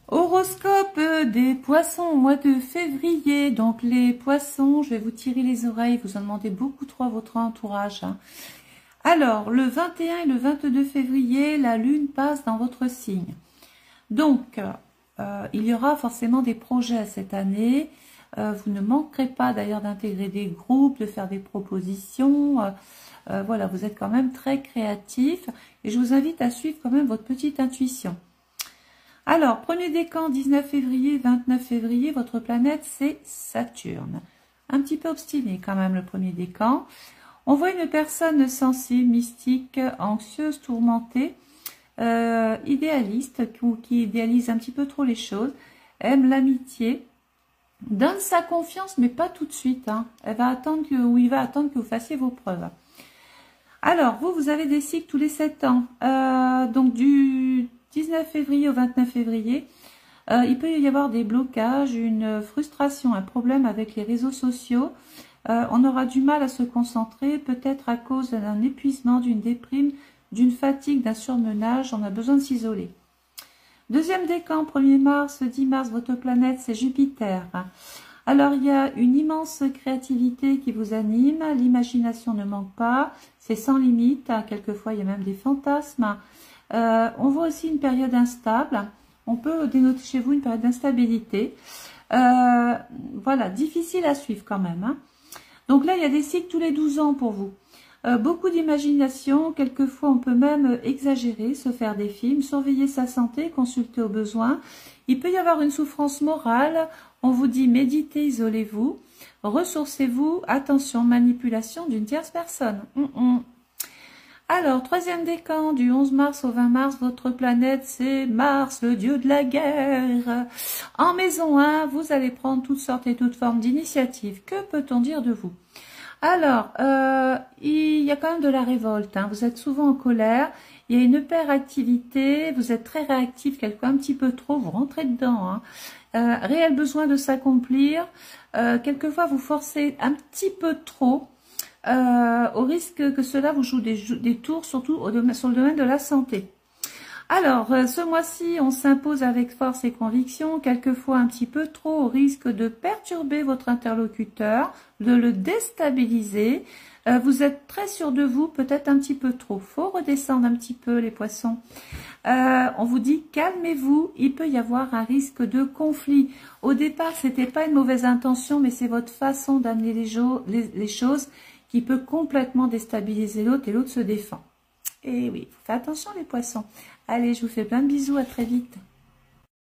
Horoscope des poissons au mois de février. Donc les poissons, je vais vous tirer les oreilles, vous en demandez beaucoup trop à votre entourage. Alors, le 21 et le 22 février, la lune passe dans votre signe. Donc, il y aura forcément des projets cette année. Vous ne manquerez pas d'ailleurs d'intégrer des groupes, de faire des propositions. Voilà, vous êtes quand même très créatif. Et je vous invite à suivre quand même votre petite intuition. Alors, premier décan, 19 février, 29 février, votre planète, c'est Saturne. Un petit peu obstiné quand même, le premier décan. On voit une personne sensible, mystique, anxieuse, tourmentée, idéaliste, qui idéalise un petit peu trop les choses, aime l'amitié, donne sa confiance, mais pas tout de suite. Elle va attendre il va attendre que vous fassiez vos preuves. Alors, vous avez des cycles tous les 7 ans. Donc, du 19 février au 29 février, il peut y avoir des blocages, une frustration, un problème avec les réseaux sociaux. On aura du mal à se concentrer, peut-être à cause d'un épuisement, d'une déprime, d'une fatigue, d'un surmenage. On a besoin de s'isoler. Deuxième décan, 1er mars, 10 mars, votre planète, c'est Jupiter. Alors, il y a une immense créativité qui vous anime, l'imagination ne manque pas, c'est sans limite, quelquefois il y a même des fantasmes. On voit aussi une période instable, on peut dénoter chez vous une période d'instabilité. Voilà, difficile à suivre quand même. Donc là, il y a des cycles tous les 12 ans pour vous. Beaucoup d'imagination, quelquefois on peut même exagérer, se faire des films, surveiller sa santé, consulter au besoin. Il peut y avoir une souffrance morale, on vous dit méditez, isolez-vous, ressourcez-vous, attention, manipulation d'une tierce personne. Alors, troisième décan, du 11 mars au 20 mars, votre planète, c'est Mars, le dieu de la guerre. En maison 1, vous allez prendre toutes sortes et toutes formes d'initiatives. Que peut-on dire de vous? Alors, il y a quand même de la révolte. Vous êtes souvent en colère. Il y a une hyperactivité. Vous êtes très réactif, quelquefois un petit peu trop. Vous rentrez dedans. Réel besoin de s'accomplir. Quelquefois, vous forcez un petit peu trop. Au risque que cela vous joue des tours, surtout sur le domaine de la santé. Alors, ce mois-ci, on s'impose avec force et conviction, quelquefois un petit peu trop, au risque de perturber votre interlocuteur, de le déstabiliser. Vous êtes très sûr de vous, peut-être un petit peu trop. Faut redescendre un petit peu, les poissons. On vous dit, calmez-vous, il peut y avoir un risque de conflit. Au départ, c'était pas une mauvaise intention, mais c'est votre façon d'amener les choses qui peut complètement déstabiliser l'autre et l'autre se défend. Et oui, faites attention les poissons. Allez, je vous fais plein de bisous, à très vite.